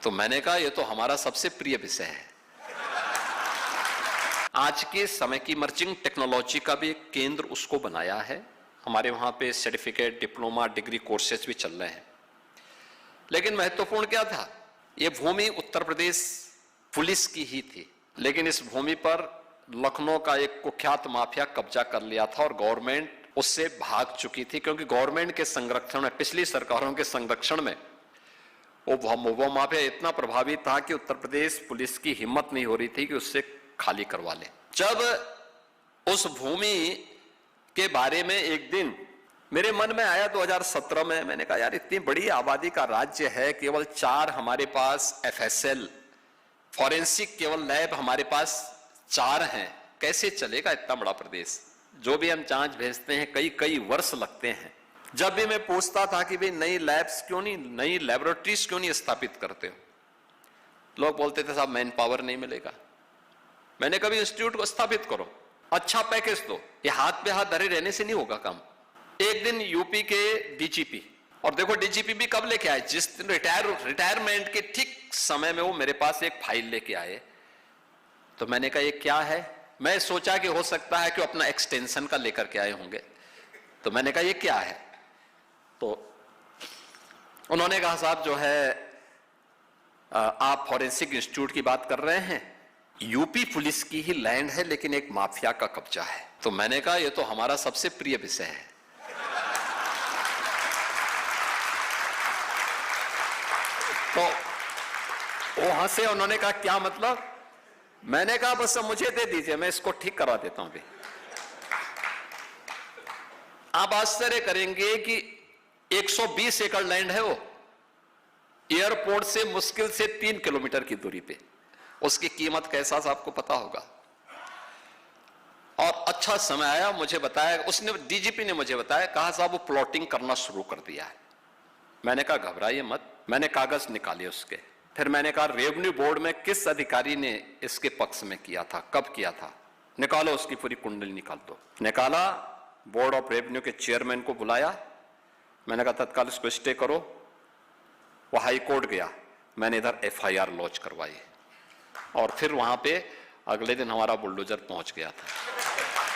तो मैंने कहा ये तो हमारा सबसे प्रिय विषय है। आज के समय की इमर्जिंग टेक्नोलॉजी का भी एक केंद्र उसको बनाया है। हमारे वहां पे सर्टिफिकेट, डिप्लोमा, डिग्री कोर्सेज भी चल रहे हैं। लेकिन महत्वपूर्ण क्या था, ये भूमि उत्तर प्रदेश पुलिस की ही थी, लेकिन इस भूमि पर लखनऊ का एक कुख्यात माफिया कब्जा कर लिया था और गवर्नमेंट उससे भाग चुकी थी, क्योंकि गवर्नमेंट के संरक्षण में, पिछली सरकारों के संरक्षण में वो माफिया इतना प्रभावी था कि उत्तर प्रदेश पुलिस की हिम्मत नहीं हो रही थी कि उससे खाली करवा ले। जब उस भूमि के बारे में एक दिन मेरे मन में आया 2017 में, मैंने कहा यार इतनी बड़ी आबादी का राज्य है, केवल 4 हमारे पास FSL फॉरेंसिक केवल लैब हमारे पास 4 हैं, कैसे चलेगा इतना बड़ा प्रदेश। जो भी हम जांच भेजते हैं कई कई वर्ष लगते हैं। जब भी मैं पूछता था कि भाई नई लैब्स क्यों नहीं, नई लैबोरेटरीज क्यों नहीं स्थापित करते हो, लोग बोलते थे साहब मैन पावर नहीं मिलेगा। मैंने कभी इंस्टीट्यूट को स्थापित करो, अच्छा पैकेज दो, ये हाथ पे हाथ धरे रहने से नहीं होगा काम। एक दिन यूपी के डीजीपी, और देखो डीजीपी भी कब लेके आए, जिस दिन रिटायरमेंट के ठीक समय में वो मेरे पास एक फाइल लेके आए। तो मैंने कहा ये क्या है, मैं सोचा कि हो सकता है कि अपना एक्सटेंशन का लेकर के आए होंगे। तो मैंने कहा ये क्या है, तो उन्होंने कहा साहब जो है आप फॉरेंसिक इंस्टीट्यूट की बात कर रहे हैं, यूपी पुलिस की ही लैंड है लेकिन एक माफिया का कब्जा है। तो मैंने कहा ये तो हमारा सबसे प्रिय विषय है। तो वहां से उन्होंने कहा क्या मतलब, मैंने कहा बस मुझे दे दीजिए, मैं इसको ठीक करवा देता हूं। अभी आप आश्चर्य करेंगे कि 120 एकड़ लैंड है वो, एयरपोर्ट से मुश्किल से 3 किलोमीटर की दूरी पे। उसकी कीमत कैसा आपको पता होगा। और अच्छा समय आया, मुझे बताया, उसने डीजीपी ने मुझे बताया, कहा साहब वो प्लॉटिंग करना शुरू कर दिया है। मैंने कहा घबराइए मत, मैंने कागज निकाले उसके। फिर मैंने कहा रेवेन्यू बोर्ड में किस अधिकारी ने इसके पक्ष में किया था, कब किया था, निकालो उसकी पूरी कुंडली निकाल दो। निकाला, बोर्ड ऑफ रेवेन्यू के चेयरमैन को बुलाया, मैंने कहा तत्काल इसको स्टे करो। वो हाई कोर्ट गया, मैंने इधर FIR लॉन्च करवाई और फिर वहां पे अगले दिन हमारा बुलडोजर पहुंच गया था।